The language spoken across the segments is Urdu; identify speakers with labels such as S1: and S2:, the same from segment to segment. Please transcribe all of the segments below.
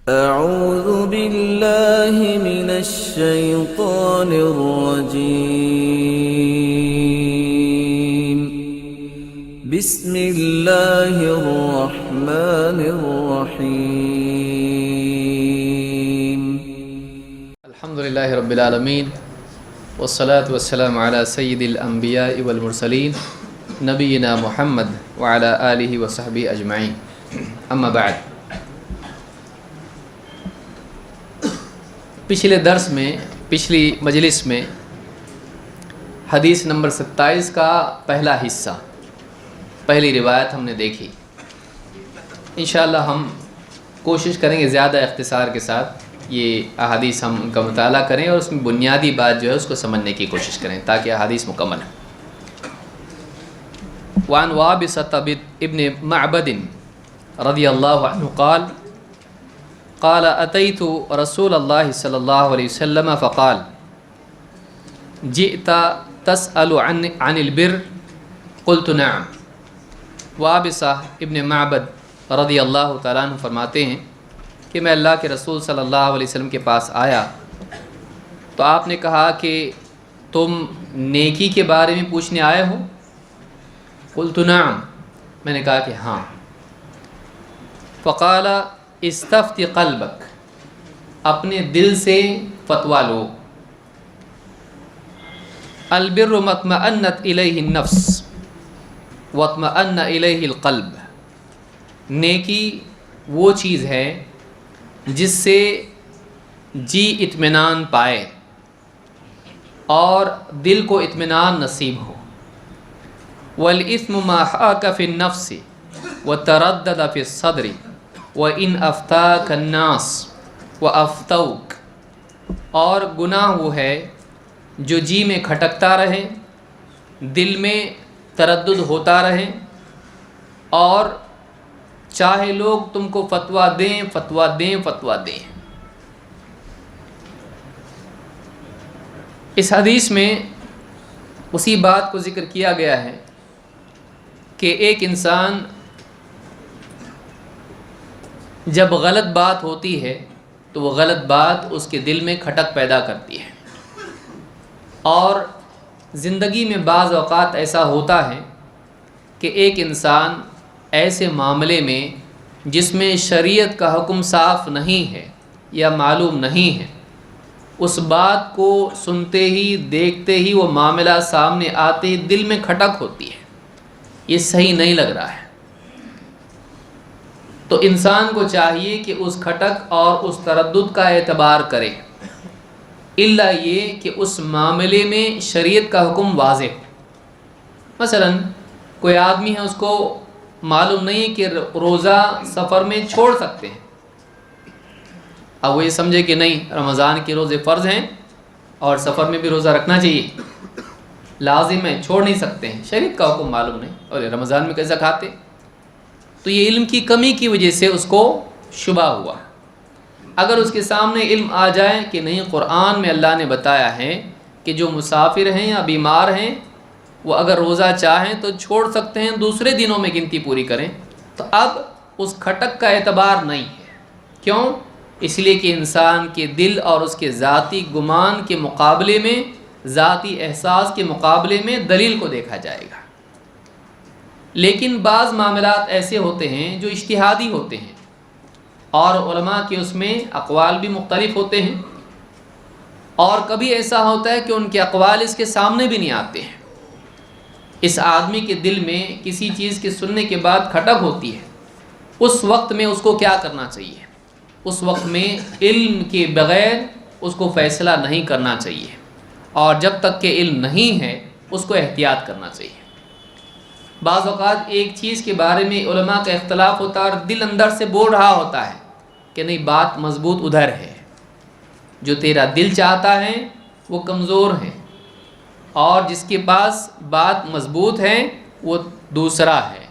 S1: أعوذ بالله من الشيطان الرجيم. بسم الله الرحمن الرحيم.
S2: الحمد لله رب العالمين والصلاة والسلام على سيد الأنبياء والمرسلين نبينا محمد وعلى آله وصحبه أجمعين. أما بعد، پچھلی مجلس میں حدیث نمبر 27 کا پہلا حصہ، پہلی روایت ہم نے دیکھی. انشاءاللہ ہم کوشش کریں گے زیادہ اختصار کے ساتھ یہ احادیث ہم ان کا مطالعہ کریں اور اس میں بنیادی بات جو ہے اس کو سمجھنے کی کوشش کریں تاکہ احادیث مکمل ہوں. وعن وابصة ابن معبد رضی اللہ عنہ قال اتيت رسول الله صلی اللہ علیہ وسلم فقال جئت تسأل عن البر قلت نعم. وابصہ ابن معبد رضی اللہ تعالیٰ عنہ فرماتے ہیں کہ میں اللہ کے رسول صلی اللہ علیہ وسلم کے پاس آیا تو آپ نے کہا کہ تم نیکی کے بارے میں پوچھنے آئے ہو؟ قلت نعم، میں نے کہا کہ ہاں. فقال استفت قلبک، اپنے دل سے فتویٰ لو. البر مطمئنت الیہ النفس واطمئن الیہ القلب، نیکی وہ چیز ہے جس سے جی اطمینان پائے اور دل کو اطمینان نصیب ہو. والاثم ما حاک فی النفس وتردد فی الصدر وَإِنْ أَفْتَاكَ النَّاسُ وَأَفْتَوْكَ، اور گناہ وہ ہے جو جی میں کھٹکتا رہے، دل میں تردد ہوتا رہے اور چاہے لوگ تم کو فتویٰ دیں. اس حدیث میں اسی بات کو ذکر کیا گیا ہے کہ ایک انسان جب غلط بات ہوتی ہے تو وہ غلط بات اس کے دل میں کھٹک پیدا کرتی ہے، اور زندگی میں بعض اوقات ایسا ہوتا ہے کہ ایک انسان ایسے معاملے میں جس میں شریعت کا حکم صاف نہیں ہے یا معلوم نہیں ہے، اس بات کو سنتے ہی دیکھتے ہی وہ معاملہ سامنے آتے ہی دل میں کھٹک ہوتی ہے، یہ صحیح نہیں لگ رہا ہے. تو انسان کو چاہیے کہ اس کھٹک اور اس تردد کا اعتبار کرے، الا یہ کہ اس معاملے میں شریعت کا حکم واضح ہو. مثلا کوئی آدمی ہے، اس کو معلوم نہیں کہ روزہ سفر میں چھوڑ سکتے ہیں، اب وہ یہ سمجھے کہ نہیں رمضان کے روزے فرض ہیں اور سفر میں بھی روزہ رکھنا چاہیے، لازم ہے، چھوڑ نہیں سکتے ہیں، شریعت کا حکم معلوم نہیں اور رمضان میں کیسا کھاتے. تو یہ علم کی کمی کی وجہ سے اس کو شبہ ہوا. اگر اس کے سامنے علم آ جائے کہ نہیں قرآن میں اللہ نے بتایا ہے کہ جو مسافر ہیں یا بیمار ہیں وہ اگر روزہ چاہیں تو چھوڑ سکتے ہیں، دوسرے دنوں میں گنتی پوری کریں، تو اب اس کھٹک کا اعتبار نہیں ہے. کیوں؟ اس لیے کہ انسان کے دل اور اس کے ذاتی گمان کے مقابلے میں، ذاتی احساس کے مقابلے میں دلیل کو دیکھا جائے گا. لیکن بعض معاملات ایسے ہوتے ہیں جو اجتہادی ہوتے ہیں اور علماء کے اس میں اقوال بھی مختلف ہوتے ہیں، اور کبھی ایسا ہوتا ہے کہ ان کے اقوال اس کے سامنے بھی نہیں آتے ہیں. اس آدمی کے دل میں کسی چیز کے سننے کے بعد کھٹک ہوتی ہے، اس وقت میں اس کو کیا کرنا چاہیے؟ اس وقت میں علم کے بغیر اس کو فیصلہ نہیں کرنا چاہیے، اور جب تک کہ علم نہیں ہے اس کو احتیاط کرنا چاہیے. بعض اوقات ایک چیز کے بارے میں علماء کا اختلاف ہوتا ہے اور دل اندر سے بول رہا ہوتا ہے کہ نہیں بات مضبوط ادھر ہے، جو تیرا دل چاہتا ہے وہ کمزور ہے، اور جس کے پاس بات مضبوط ہے وہ دوسرا ہے.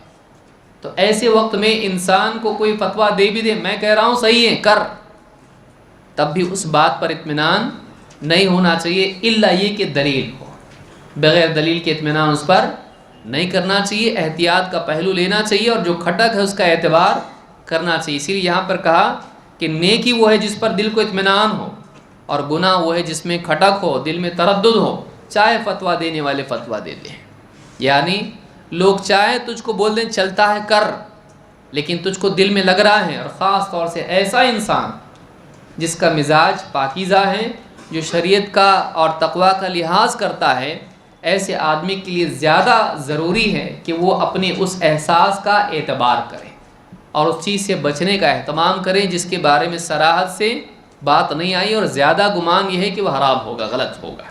S2: تو ایسے وقت میں انسان کو کوئی فتویٰ دے بھی دے، میں کہہ رہا ہوں صحیح ہے کر، تب بھی اس بات پر اطمینان نہیں ہونا چاہیے الا یہ کہ دلیل ہو. بغیر دلیل کے اطمینان اس پر نہیں کرنا چاہیے، احتیاط کا پہلو لینا چاہیے اور جو کھٹک ہے اس کا اعتبار کرنا چاہیے. اسی لیے یہاں پر کہا کہ کہ نیکی وہ ہے جس پر دل کو اطمینان ہو، اور گناہ وہ ہے جس میں کھٹک ہو، دل میں تردد ہو، چاہے فتویٰ دینے والے فتویٰ دے دیں۔ یعنی لوگ چاہے تجھ کو بول دیں چلتا ہے کر، لیکن تجھ کو دل میں لگ رہا ہے، اور خاص طور سے ایسا انسان جس کا مزاج پاکیزہ ہے، جو شریعت کا اور تقویٰ کا لحاظ کرتا ہے، ایسے آدمی کے لیے زیادہ ضروری ہے کہ وہ اپنے اس احساس کا اعتبار کرے اور اس چیز سے بچنے کا اہتمام کریں جس کے بارے میں صراحت سے بات نہیں آئی، اور زیادہ گمان یہ ہے کہ وہ حرام ہوگا، غلط ہوگا۔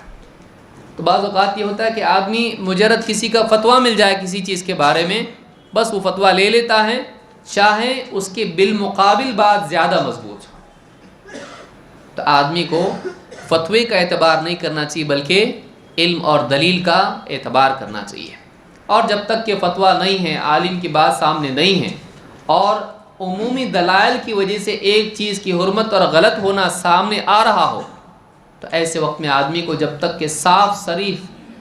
S2: تو بعض اوقات یہ ہوتا ہے کہ آدمی مجرد کسی کا فتویٰ مل جائے کسی چیز کے بارے میں، بس وہ فتویٰ لے لیتا ہے، چاہے اس کے بالمقابل بات زیادہ مضبوط ہو۔ تو آدمی کو فتوے کا اعتبار نہیں کرنا چاہیے، بلکہ علم اور دلیل کا اعتبار کرنا چاہیے۔ اور جب تک کہ فتویٰ نہیں ہے، عالم کی بات سامنے نہیں ہے، اور عمومی دلائل کی وجہ سے ایک چیز کی حرمت اور غلط ہونا سامنے آ رہا ہو، تو ایسے وقت میں آدمی کو جب تک کہ صاف صریح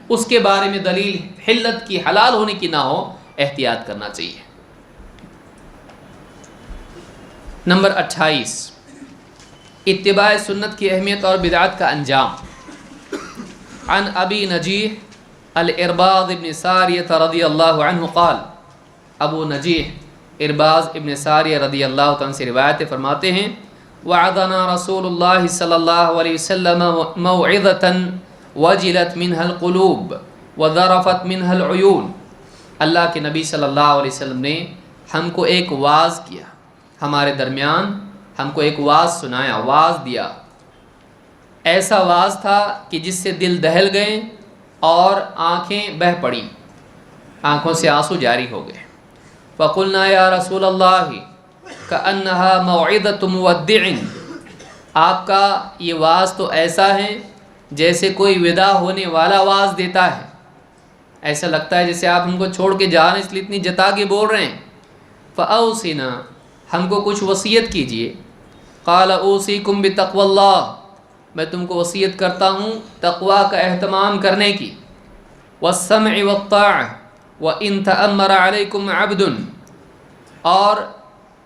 S2: اس کے بارے میں دلیل حلت کی، حلال ہونے کی نہ ہو، احتیاط کرنا چاہیے۔ نمبر 28، اتباع سنت کی اہمیت اور بدعت کا انجام۔ عن ابی نجیح الارباض ابن ساریہ رضی اللہ عنہ قال، ابو نجیح ارباز ابن ساریہ رضی اللہ عنہ سے روایت فرماتے ہیں، وعظنا رسول اللہ صلی اللہ علیہ وسلم موعظة وجلت منها القلوب وذرفت منها العیون۔ اللہ کے نبی صلی اللہ علیہ وسلم نے ہم کو ایک واعظ کیا، ہمارے درمیان ہم کو ایک واعظ سنایا، واعظ دیا۔ ایسا واعظ تھا کہ جس سے دل دہل گئے اور آنکھیں بہہ پڑیں، آنکھوں سے آنسو جاری ہو گئے۔ فقلنا یا رسول اللہ کأنها موعظة مودع، آپ کا یہ واعظ تو ایسا ہے جیسے کوئی وداع ہونے والا واعظ دیتا ہے، ایسا لگتا ہے جیسے آپ ہم کو چھوڑ کے جا رہے ہیں، اس لیے اتنی جتا کے بول رہے ہیں۔ فأوصنا، ہم کو کچھ وصیت کیجئے۔ قال اوصیکم بتقوی اللہ، میں تم کو وصیت کرتا ہوں تقوی کا اہتمام کرنے کی۔ والسمع والطاعہ وإن تأمر علیکم عبد، اور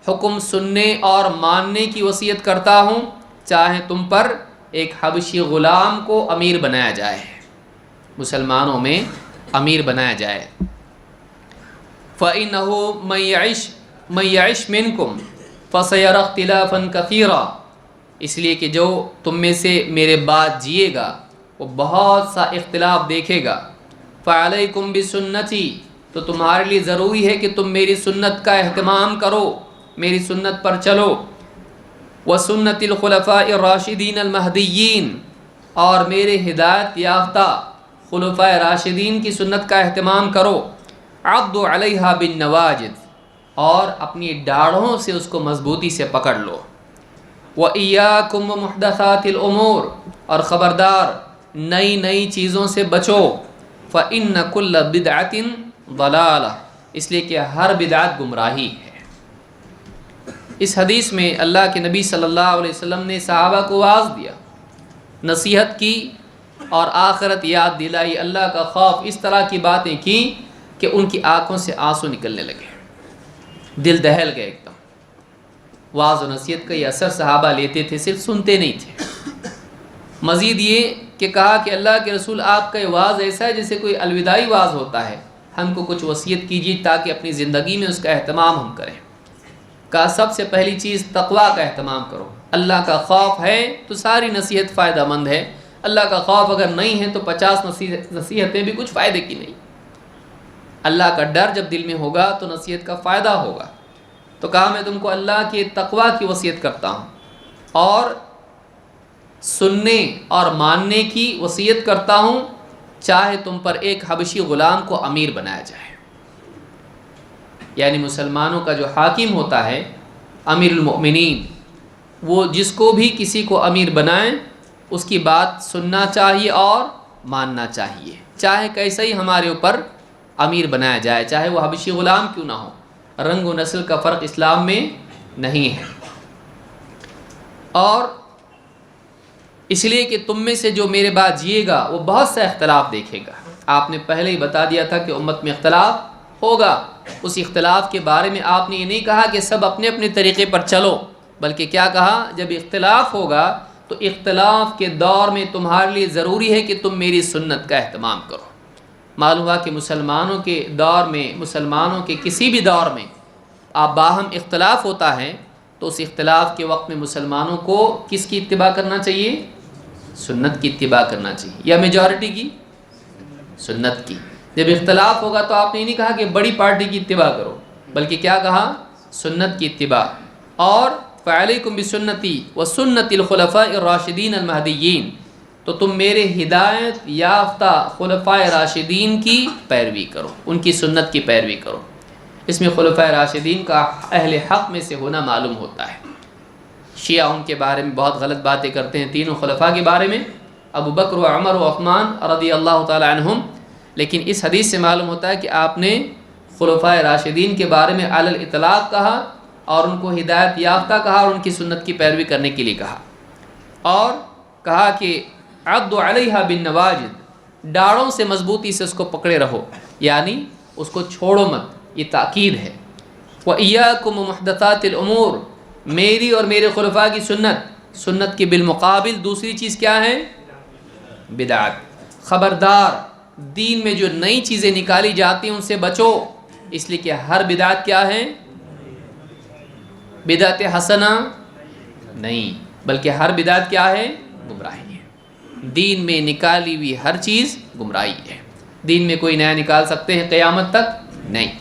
S2: حکم سننے اور ماننے کی وصیت کرتا ہوں، چاہے تم پر ایک حبشی غلام کو امیر بنایا جائے، مسلمانوں میں امیر بنایا جائے۔ فَإِنَّهُ مَن يَعِشْ مِنْكُمْ فَسَيَرَى اخْتِلَافًا كَثِيرًا، اس لیے کہ جو تم میں سے میرے بعد جیے گا وہ بہت سا اختلاف دیکھے گا۔ فَعَلَيْكُمْ بِسُنَّتِي، تو تمہارے لیے ضروری ہے کہ تم میری سنت کا اہتمام کرو، میری سنت پر چلو۔ وَسُنَّتِ الْخُلَفَاءِ الرَّاشِدِينَ الْمَهْدِيِّينَ، اور میرے ہدایت یافتہ خلفاء راشدین کی سنت کا اہتمام کرو۔ عَضُّوا عَلَيْهَا بِالنَّوَاجِذ، اور اپنی ڈاڑھوں سے اس کو مضبوطی سے پکڑ لو۔ وَإِيَّاكُمْ وَمُحْدَثَاتِ الْأُمُورِ، اور خبردار نئی نئی چیزوں سے بچو۔ فَإِنَّ كُلَّ بِدْعَةٍ ضَلَالَةٍ، اس لیے کہ ہر بدعت گمراہی ہے۔ اس حدیث میں اللہ کے نبی صلی اللہ علیہ وسلم نے صحابہ کو واعظ دیا، نصیحت کی اور آخرت یاد دلائی، اللہ کا خوف، اس طرح کی باتیں کی کہ ان کی آنکھوں سے آنسو نکلنے لگے، دل دہل گئے ایک دم۔ واعظ و نصیحت کا یہ اثر صحابہ لیتے تھے، صرف سنتے نہیں تھے۔ مزید یہ کہ کہا کہ اللہ کے رسول آپ کا یہ واعظ ایسا ہے جیسے کوئی الوداعی واعظ ہوتا ہے، ہم کو کچھ وصیت کیجیے تاکہ اپنی زندگی میں اس کا اہتمام ہم کریں۔ کہا سب سے پہلی چیز تقویٰ کا اہتمام کرو، اللہ کا خوف ہے تو ساری نصیحت فائدہ مند ہے، اللہ کا خوف اگر نہیں ہے تو 50 نصیحتیں بھی کچھ فائدے کی نہیں۔ اللہ کا ڈر جب دل میں ہوگا تو نصیحت کا فائدہ ہوگا۔ تو کہا میں تم کو اللہ کے تقویٰ کی وصیت کرتا ہوں اور سننے اور ماننے کی وصیت کرتا ہوں، چاہے تم پر ایک حبشی غلام کو امیر بنایا جائے۔ یعنی مسلمانوں کا جو حاکم ہوتا ہے، امیر المؤمنین، وہ جس کو بھی کسی کو امیر بنائیں اس کی بات سننا چاہیے اور ماننا چاہیے، چاہے کیسے ہی ہمارے اوپر امیر بنایا جائے، چاہے وہ حبشی غلام کیوں نہ ہو۔ رنگ و نسل کا فرق اسلام میں نہیں ہے۔ اور اس لیے کہ تم میں سے جو میرے بعد جیے گا وہ بہت سا اختلاف دیکھے گا۔ آپ نے پہلے ہی بتا دیا تھا کہ امت میں اختلاف ہوگا، اس اختلاف کے بارے میں آپ نے یہ نہیں کہا کہ سب اپنے اپنے طریقے پر چلو، بلکہ کیا کہا؟ جب اختلاف ہوگا تو اختلاف کے دور میں تمہارے لیے ضروری ہے کہ تم میری سنت کا اہتمام کرو۔ معلوم ہوا کہ مسلمانوں کے دور میں، مسلمانوں کے کسی بھی دور میں آپ باہم اختلاف ہوتا ہے تو اس اختلاف کے وقت میں مسلمانوں کو کس کی اتباع کرنا چاہیے؟ سنت کی اتباع کرنا چاہیے، یا میجورٹی کی؟ سنت کی۔ جب اختلاف ہوگا تو آپ نے نہیں کہا کہ بڑی پارٹی کی اتباع کرو، بلکہ کیا کہا؟ سنت کی اتباع۔ اور فعلیکم بسنتی وسنت الخلفاء الراشدین المہدیین، تو تم میرے ہدایت یافتہ خلفائے راشدین کی پیروی کرو، ان کی سنت کی پیروی کرو۔ اس میں خلفائے راشدین کا اہل حق میں سے ہونا معلوم ہوتا ہے۔ شیعہ ان کے بارے میں بہت غلط باتیں کرتے ہیں، تینوں خلفاء کے بارے میں، ابو بکر و عمر و عثمان رضی اللہ تعالی عنہم، لیکن اس حدیث سے معلوم ہوتا ہے کہ آپ نے خلفائے راشدین کے بارے میں علی الاطلاق کہا اور ان کو ہدایت یافتہ کہا اور ان کی سنت کی پیروی کرنے کے لیے کہا، اور کہا کہ عضوا علیہا بالنواجذ، ڈاڑوں سے مضبوطی سے اس کو پکڑے رہو، یعنی اس کو چھوڑو مت، یہ تاکید ہے۔ وَإِيَّاكُمْ وَمُحْدَثَاتِ الْأُمُورِ، میری اور میرے خلفاء کی سنت کے بالمقابل دوسری چیز کیا ہے؟ بدعت۔ خبردار، دین میں جو نئی چیزیں نکالی جاتی ہیں ان سے بچو، اس لیے کہ ہر بدعت کیا ہے؟ بدعت حسنہ نہیں، بلکہ ہر بدعت کیا ہے؟ گمراہی ہے۔ دین میں نکالی ہوئی ہر چیز گمراہی ہے۔ دین میں کوئی نیا نکال سکتے ہیں قیامت تک؟ نہیں۔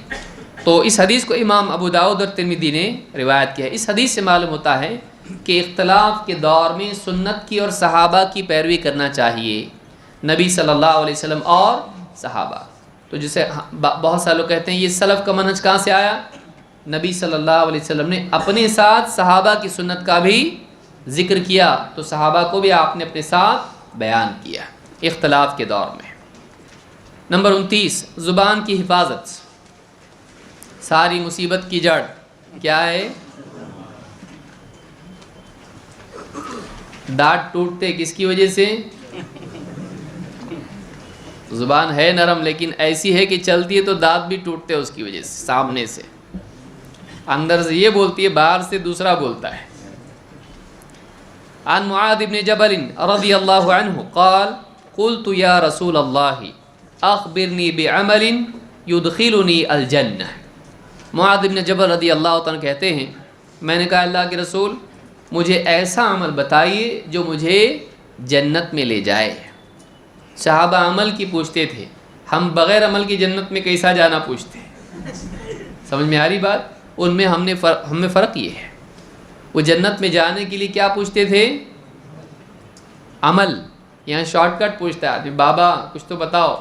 S2: تو اس حدیث کو امام ابو داؤد اور ترمذی نے روایت کیا ہے۔ اس حدیث سے معلوم ہوتا ہے کہ اختلاف کے دور میں سنت کی اور صحابہ کی پیروی کرنا چاہیے، نبی صلی اللہ علیہ وسلم اور صحابہ۔ تو جسے بہت سارے لوگ کہتے ہیں یہ سلف کا منہج کہاں سے آیا؟ نبی صلی اللہ علیہ وسلم نے اپنے ساتھ صحابہ کی سنت کا بھی ذکر کیا، تو صحابہ کو بھی آپ نے اپنے ساتھ بیان کیا اختلاف کے دور میں۔ نمبر 29، زبان کی حفاظت۔ ساری مصیبت کی جڑ کیا ہے؟ دانت ٹوٹتے کس کی وجہ سے؟ زبان ہے نرم لیکن ایسی ہے کہ چلتی ہے تو دانت بھی ٹوٹتے اس کی وجہ سے، سامنے سے اندر سے یہ بولتی ہے، باہر سے دوسرا بولتا ہے۔ عن معاذ بن جبل رضی اللہ عنہ قال قلت یا رسول اللہ اخبرنی بعمل یدخلنی الجنہ۔ معاذ بن جبل رضی اللہ عنہ کہتے ہیں میں نے کہا اللہ کے رسول مجھے ایسا عمل بتائیے جو مجھے جنت میں لے جائے۔ صحابہ عمل کی پوچھتے تھے، ہم بغیر عمل کی جنت میں کیسا جانا پوچھتے ہیں؟ سمجھ میں آ رہی بات؟ ان میں ہم میں فرق یہ ہے، وہ جنت میں جانے کے لیے کیا پوچھتے تھے؟ عمل۔ یہاں شارٹ کٹ پوچھتا ہے آدمی، بابا کچھ تو بتاؤ،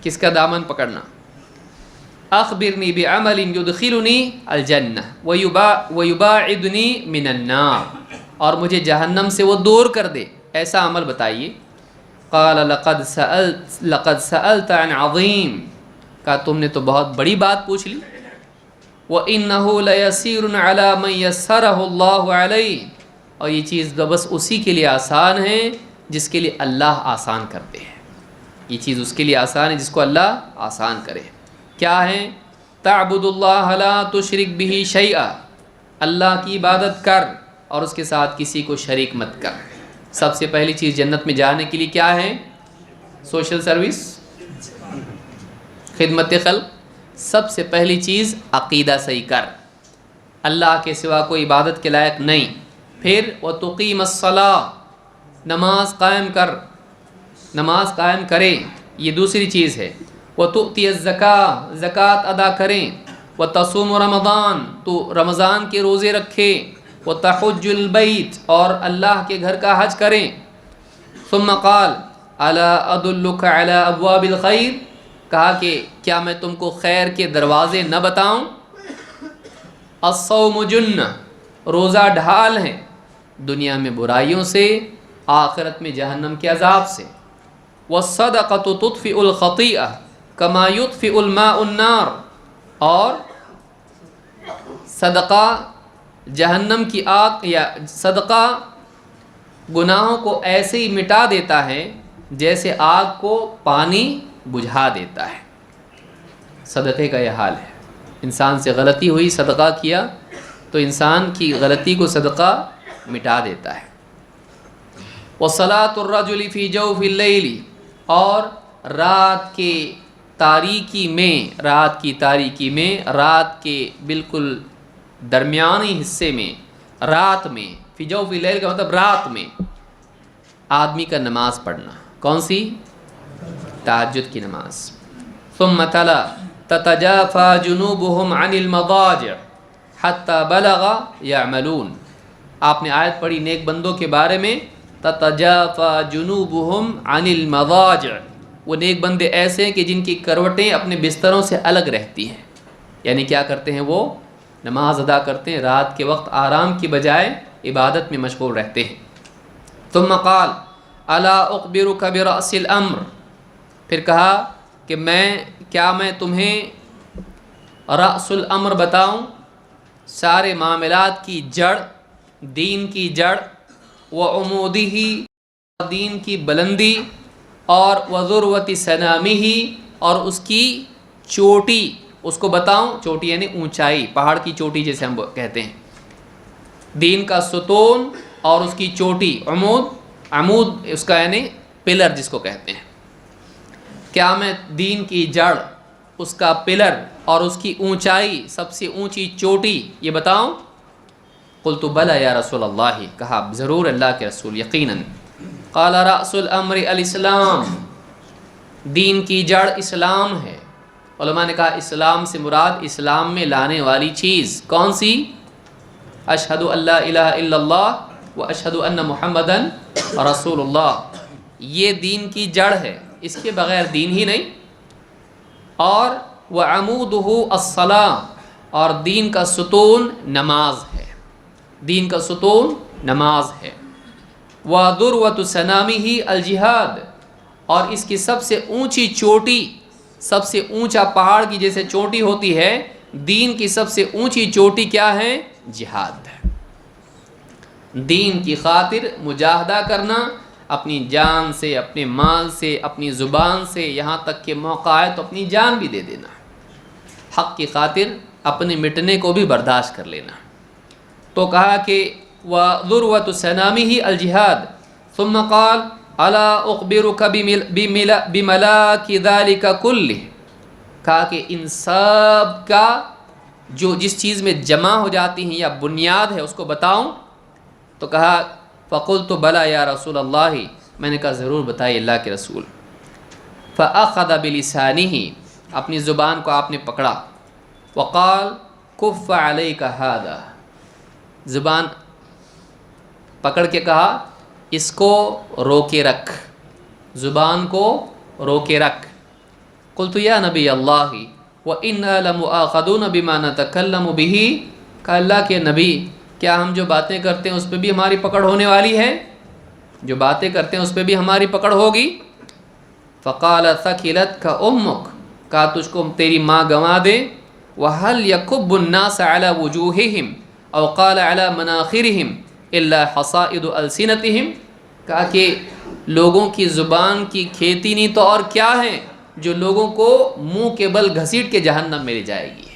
S2: کس کا دامن پکڑنا؟ اخبرنی بعمل یدخلنی الجنہ ویباعدنی من النار، اور مجھے جہنم سے وہ دور کر دے، ایسا عمل بتائیے۔ قال لقد سألت عن عظیم، کہا تم نے تو بہت بڑی بات پوچھ لی۔ وَإِنَّهُ لَيَسِيرٌ عَلَى مَنْ يَسَّرَهُ اللَّهُ عَلَيْهِ، اور یہ چیز بس اسی کے لیے آسان ہے جس کے لیے اللہ آسان کرتے ہیں۔ یہ چیز اس کے لیے آسان ہے جس کو اللہ آسان کرے۔ کیا ہے؟ تَعْبُدُ اللَّهَ لَا تُشْرِكْ بِهِ شَيْئًا، اللہ کی عبادت کر اور اس کے ساتھ کسی کو شریک مت کر۔ سب سے پہلی چیز جنت میں جانے کے لیے کیا ہے؟ سوشل سروس، خدمت خلق۔ سب سے پہلی چیز عقیدہ صحیح کر، اللہ کے سوا کوئی عبادت کے لائق نہیں۔ پھر وَتُقِيمَ الصَّلَاةَ، نماز قائم کر، نماز قائم کریں، یہ دوسری چیز ہے۔ وَتُؤْتِيَ الزَّكَاةَ، زکوٰۃ ادا کریں۔ وَتَصُومُ رمضان، تو رمضان کے روزے رکھیں۔ وَتَحُجُّ الْبَيْتَ، اور اللہ کے گھر کا حج کریں۔ ثم قال الا ادلک علی ابواب الخیر، کہا کہ کیا میں تم کو خیر کے دروازے نہ بتاؤں؟ الصوم جنہ، روزہ ڈھال ہے، دنیا میں برائیوں سے، آخرت میں جہنم کے عذاب سے۔ والصدقۃ تطفئ الخطیئہ کما یطفئ الماء النار، اور صدقہ جہنم کی آگ، یا صدقہ گناہوں کو ایسے ہی مٹا دیتا ہے جیسے آگ کو پانی بجھا دیتا ہے۔ صدقے کا یہ حال ہے، انسان سے غلطی ہوئی، صدقہ کیا، تو انسان کی غلطی کو صدقہ مٹا دیتا ہے۔ وَصَلَاةُ الرَّجُلِ فِي جَوْفِ اللَّيْلِ، اور رات کی تاریکی میں رات کے بالکل درمیانی حصے میں، رات میں، فی جوف اللیل کا مطلب رات میں آدمی کا نماز پڑھنا۔ کون سی؟ تہجد کی نماز۔ ثم تلا تتجافى جنوبهم عن المضاجع حتى بلغ يعملون، آپ نے آیت پڑھی نیک بندوں کے بارے میں، تتجافى جنوبهم عن المضاجع، وہ نیک بندے ایسے ہیں کہ جن کی کروٹیں اپنے بستروں سے الگ رہتی ہیں، یعنی کیا کرتے ہیں؟ وہ نماز ادا کرتے ہیں، رات کے وقت آرام کی بجائے عبادت میں مشغول رہتے ہیں۔ ثم قال الا اخبرك برأس الامر، پھر کہا کہ کیا میں تمہیں رأس الامر بتاؤں، سارے معاملات کی جڑ، دین کی جڑ، وعمودہ، دین کی بلندی، اور وذروۃ سنامہ، اور اس کی چوٹی، اس کو بتاؤں، چوٹی یعنی اونچائی، پہاڑ کی چوٹی جیسے ہم کہتے ہیں، دین کا ستون اور اس کی چوٹی، عمود اس کا یعنی پلر جس کو کہتے ہیں، کیا میں دین کی جڑ، اس کا پلر اور اس کی اونچائی، سب سے اونچی چوٹی یہ بتاؤں؟ قلت بلی یا رسول اللہ، کہا ضرور اللہ کے رسول، یقیناً۔ قال رأس الامر الاسلام، دین کی جڑ اسلام ہے۔ علماء نے کہا اسلام سے مراد اسلام میں لانے والی چیز کون سی؟ اشہد ان لا الہ الا اللہ و اشہد ان محمدً رسول اللہ، یہ دین کی جڑ ہے، اس کے بغیر دین ہی نہیں۔ اور وعمودہ الصلاۃ، اور دین کا ستون نماز ہے، دین کا ستون نماز ہے۔ وذروۃ سنامہ الجہاد، اور اس کی سب سے اونچی چوٹی، سب سے اونچا پہاڑ کی جیسے چوٹی ہوتی ہے، دین کی سب سے اونچی چوٹی کیا ہے؟ جہاد ہے۔ دین کی خاطر مجاہدہ کرنا، اپنی جان سے، اپنے مال سے، اپنی زبان سے، یہاں تک کہ موقع آئے تو اپنی جان بھی دے دینا، حق کی خاطر اپنے مٹنے کو بھی برداشت کر لینا۔ تو کہا کہ وذروۃ سنامہ الجہاد، ثم قال الا اخبرک بملاک ذلک کلہ، کہا کہ ان سب کا جو جس چیز میں جمع ہو جاتی ہیں یا بنیاد ہے اس کو بتاؤں؟ تو کہا فقلت بلا یا رسول اللہ، میں نے کہا ضرور بتائیے اللہ کے رسول۔ فاخذ بلسانہ، اپنی زبان کو آپ نے پکڑا، وقال کف علیک ھذا، زبان پکڑ کے کہا اس کو روکے رکھ، زبان کو روکے رکھ۔ قلت یا نبی اللہ وَإِنَّا لَمُؤَاخَذُونَ بِمَا نَتَكَلَّمُ بِهِ، کہ اللہ کے نبی کیا ہم جو باتیں کرتے ہیں اس پہ بھی ہماری پکڑ ہونے والی ہے؟ جو باتیں کرتے ہیں اس پہ بھی ہماری پکڑ ہوگی؟ فقال ثقلتك امك، کہا تجھ کو تیری ماں گنوا دے۔ وهل يكب الناس على وجوههم او قال على مناخرهم الا حصائد السنتهم، کہا کہ لوگوں کی زبان کی کھیتی نہیں تو اور کیا ہے جو لوگوں کو منہ کے بل گھسیٹ کے جہنم میں لے جائے گی۔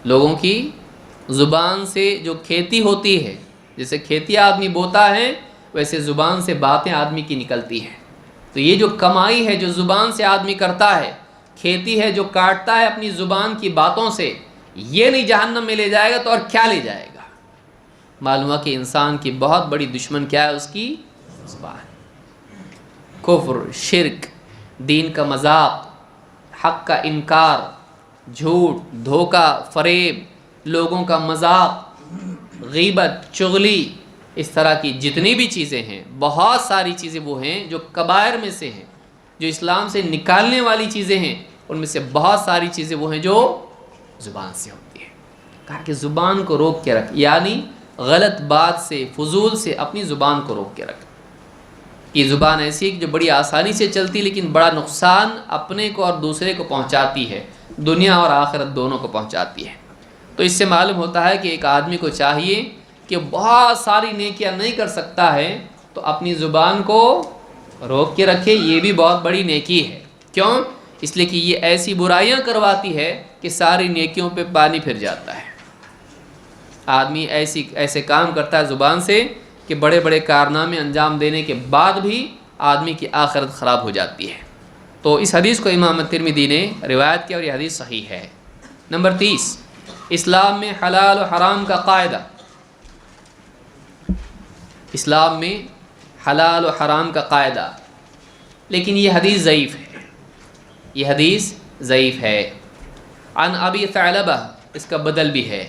S2: لوگوں کی زبان سے جو کھیتی ہوتی ہے، جیسے کھیتی آدمی بوتا ہے ویسے زبان سے باتیں آدمی کی نکلتی ہیں، تو یہ جو کمائی ہے جو زبان سے آدمی کرتا ہے، کھیتی ہے جو کاٹتا ہے اپنی زبان کی باتوں سے، یہ نہیں جہنم میں لے جائے گا تو اور کیا لے جائے گا؟ معلوم ہے کہ انسان کی بہت بڑی دشمن کیا ہے؟ اس کی زبان۔ کفر، شرک، دین کا مذاق، حق کا انکار، جھوٹ، دھوکہ، فریب، لوگوں کا مذاق، غیبت، چغلی، اس طرح کی جتنی بھی چیزیں ہیں، بہت ساری چیزیں وہ ہیں جو کبائر میں سے ہیں، جو اسلام سے نکالنے والی چیزیں ہیں، ان میں سے بہت ساری چیزیں وہ ہیں جو زبان سے ہوتی ہیں۔ کہا کہ زبان کو روک کے رکھ، یعنی غلط بات سے، فضول سے اپنی زبان کو روک کے رکھ۔ یہ زبان ایسی ہے کہ جو بڑی آسانی سے چلتی لیکن بڑا نقصان اپنے کو اور دوسرے کو پہنچاتی ہے، دنیا اور آخرت دونوں کو پہنچاتی ہے۔ تو اس سے معلوم ہوتا ہے کہ ایک آدمی کو چاہیے کہ بہت ساری نیکیاں نہیں کر سکتا ہے تو اپنی زبان کو روک کے رکھے، یہ بھی بہت بڑی نیکی ہے۔ کیوں؟ اس لیے کہ یہ ایسی برائیاں کرواتی ہے کہ ساری نیکیوں پہ پانی پھر جاتا ہے۔ آدمی ایسے کام کرتا ہے زبان سے کہ بڑے بڑے کارنامے انجام دینے کے بعد بھی آدمی کی آخرت خراب ہو جاتی ہے۔ تو اس حدیث کو امام ترمذی نے روایت کیا اور یہ حدیث صحیح ہے۔ نمبر 30، اسلام میں حلال و حرام کا قاعدہ۔ اسلام میں حلال و حرام کا قاعدہ، لیکن یہ حدیث ضعیف ہے، یہ حدیث ضعیف ہے۔ عن ابی ثعلبہ، اس کا بدل بھی ہے،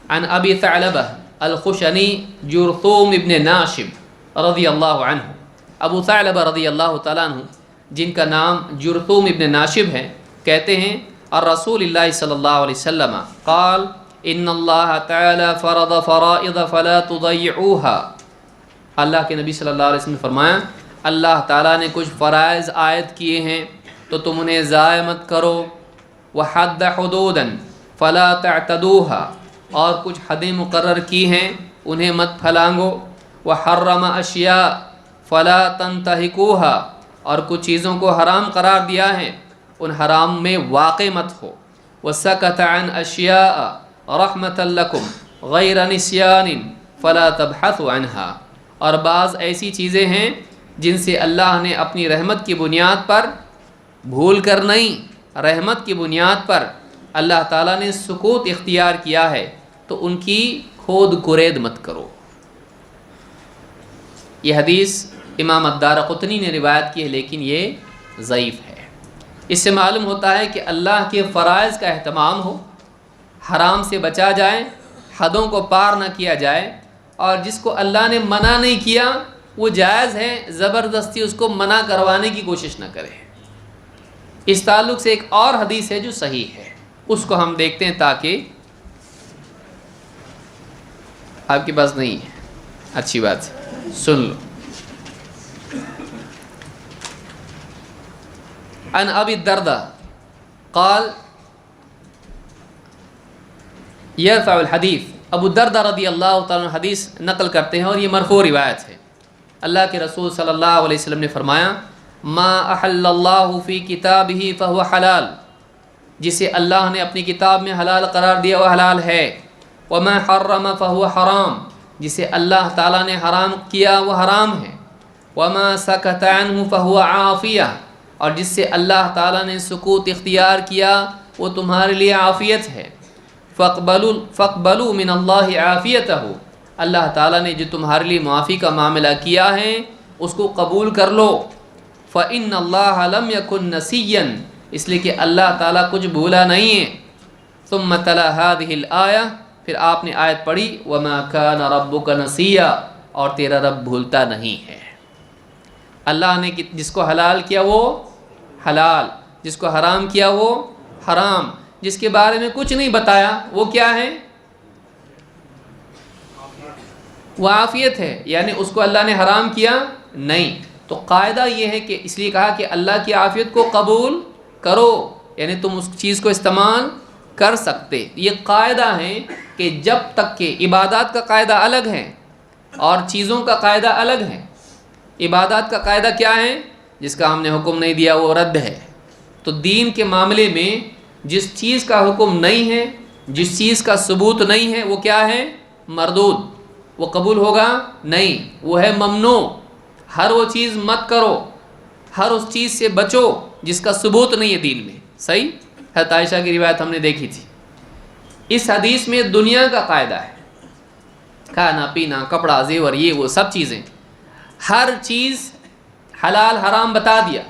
S2: عن ابی ثعلبہ الخشنی جرثوم ابن ناشب رضی اللہ عنہ۔ ابو ثعلبہ رضی اللہ تعالیٰ عنہ، جن کا نام جرثوم ابن ناشب ہے، کہتے ہیں الرسول اللہ صلی اللہ علیہ وسلم قال ان اللہ تعالی فرض فرائض فلا تضيعوها۔ اللہ کے نبی صلی اللہ علیہ وسلم نے فرمایا اللہ تعالیٰ نے کچھ فرائض عائد کیے ہیں تو تم انہیں ضائع مت کرو۔ وحد حدودا فلا تعتدوها، اور کچھ حدیں مقرر کی ہیں انہیں مت پھلانگو۔ وحرم اشیاء فلا تنتہکوها، اور کچھ چیزوں کو حرام قرار دیا ہے ان حرام میں واقع مت ہو۔ وسکت عن اشیاء رحمۃ لکم غیر نسیان فلا تبحثوا عنها، اور بعض ایسی چیزیں ہیں جن سے اللہ نے اپنی رحمت کی بنیاد پر، بھول کر نہیں، رحمت کی بنیاد پر اللہ تعالیٰ نے سکوت اختیار کیا ہے تو ان کی کھود کرید مت کرو۔ یہ حدیث امام الدارقطنی نے روایت کی ہے، لیکن یہ ضعیف ہے۔ اس سے معلوم ہوتا ہے کہ اللہ کے فرائض کا اہتمام ہو، حرام سے بچا جائے، حدوں کو پار نہ کیا جائے، اور جس کو اللہ نے منع نہیں کیا وہ جائز ہے، زبردستی اس کو منع کروانے کی کوشش نہ کرے۔ اس تعلق سے ایک اور حدیث ہے جو صحیح ہے، اس کو ہم دیکھتے ہیں تاکہ آپ کے پاس نہیں ہے، اچھی بات ہے، سن لو۔ عن ابی الدرداء قال یرفع الحدیث، ابو الدرداء رضی اللہ تعالیٰ عنہ حدیث نقل کرتے ہیں اور یہ مرفوع روایت ہے۔ اللہ کے رسول صلی اللہ علیہ وسلم نے فرمایا ما احل اللہ فی کتابہ فہو حلال، جسے اللہ نے اپنی کتاب میں حلال قرار دیا وہ حلال ہے۔ وما حرم فہو حرام، جسے اللہ تعالیٰ نے حرام کیا وہ حرام ہے۔ وما سکت عنہ فہو عافیہ، اور جس سے اللہ تعالیٰ نے سکوت اختیار کیا وہ تمہارے لیے عافیت ہے۔ فاقبلوا من اللہ عافیتہ، اللہ تعالیٰ نے جو تمہارے لیے معافی کا معاملہ کیا ہے اس کو قبول کر لو۔ فإن اللہ لم یکن نسیا، اس لیے کہ اللہ تعالیٰ کچھ بھولا نہیں ہے۔ ثم تلا هذه الآیہ، پھر آپ نے آیت پڑھی وما کان ربک نسیا، اور تیرا رب بھولتا نہیں ہے۔ اللہ نے جس کو حلال کیا وہ حلال، جس کو حرام کیا وہ حرام، جس کے بارے میں کچھ نہیں بتایا وہ کیا ہے؟ وہ عافیت ہے، یعنی اس کو اللہ نے حرام کیا نہیں۔ تو قاعدہ یہ ہے کہ اس لیے کہا کہ اللہ کی عافیت کو قبول کرو، یعنی تم اس چیز کو استعمال کر سکتے۔ یہ قاعدہ ہے کہ جب تک کہ عبادات کا قاعدہ الگ ہے اور چیزوں کا قاعدہ الگ ہے۔ عبادات کا قاعدہ کیا ہے؟ جس کا ہم نے حکم نہیں دیا وہ رد ہے۔ تو دین کے معاملے میں جس چیز کا حکم نہیں ہے، جس چیز کا ثبوت نہیں ہے وہ کیا ہے؟ مردود، وہ قبول ہوگا نہیں، وہ ہے ممنوع۔ ہر وہ چیز مت کرو، ہر اس چیز سے بچو جس کا ثبوت نہیں ہے دین میں۔ صحیح؟ حضرت عائشہ کی روایت ہم نے دیکھی تھی۔ اس حدیث میں دنیا کا قاعدہ ہے، کھانا پینا کپڑا زیور یہ وہ سب چیزیں، ہر چیز حلال حرام بتا دیا۔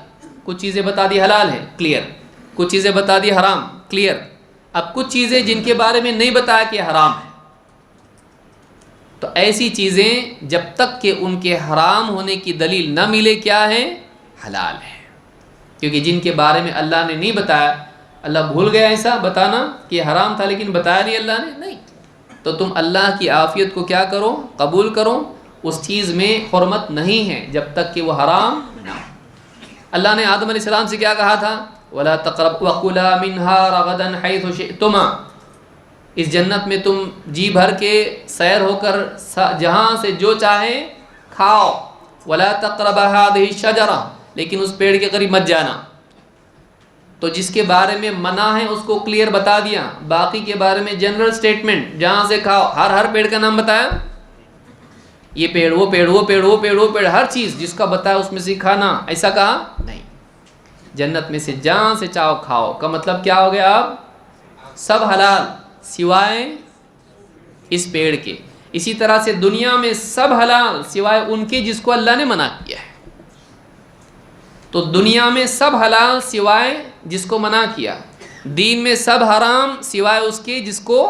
S2: کچھ چیزیں بتا دی حلال ہے، کلیئر، کچھ چیزیں بتا دی حرام، کلیئر۔ اب کچھ چیزیں جن کے بارے میں نہیں بتایا کہ حرام ہے، تو ایسی چیزیں جب تک کہ ان کے حرام ہونے کی دلیل نہ ملے کیا ہے؟ حلال ہے۔ کیونکہ جن کے بارے میں اللہ نے نہیں بتایا، اللہ بھول گیا ایسا بتانا کہ حرام تھا لیکن بتایا نہیں اللہ نے، نہیں، تو تم اللہ کی عافیت کو کیا کرو؟ قبول کرو۔ اس چیز میں حرمت نہیں ہے جب تک کہ وہ حرام نہ ہو۔ اللہ نے آدم علیہ السلام سے کیا کہا تھا؟ وَلَا تَقْرَبُوا وَكُلَا مِنْهَا رَغَدًا حَيْثُ شِئْتُمَا، اس جنت میں تم جی بھر کے سیر ہو کر جہاں سے جو چاہے کھاؤ۔ وَلَا تَقْرَبَا هَذِهِ الشَّجَرَةَ، لیکن اس پیڑ کے قریب مت جانا۔ تو جس کے بارے میں منع ہے اس کو کلیئر بتا دیا، باقی کے بارے میں جنرل سٹیٹمنٹ جہاں سے کھاؤ، ہر پیڑ کا نام بتایا، یہ پیڑ وہ پیڑ وہ پیڑ وہ پیڑ وہ پیڑ، ہر چیز جس کا بتایا اس میں سے کھانا، ایسا کہا نہیں، جنت میں سے جہاں سے چاہو کھاؤ کا مطلب کیا ہو گیا؟ اب سب حلال سوائے اس پیڑ کے۔ اسی طرح سے دنیا میں سب حلال سوائے ان کے جس کو اللہ نے منع کیا ہے، تو دنیا میں سب حلال سوائے جس کو منع کیا، دین میں سب حرام سوائے اس کے جس کو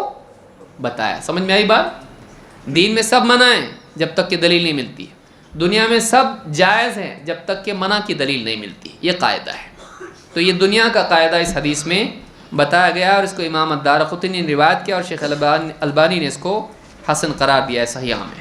S2: بتایا۔ سمجھ میں آئی بات؟ دین میں سب منع ہے جب تک کہ دلیل نہیں ملتی، دنیا میں سب جائز ہے جب تک کہ منع کی دلیل نہیں ملتی، یہ قاعدہ ہے۔ تو یہ دنیا کا قاعدہ اس حدیث میں بتایا گیا، اور اس کو امام الدارقطنی نے روایت کیا، اور شیخ البانی نے اس کو حسن قرار دیا ہے صحیحہ میں۔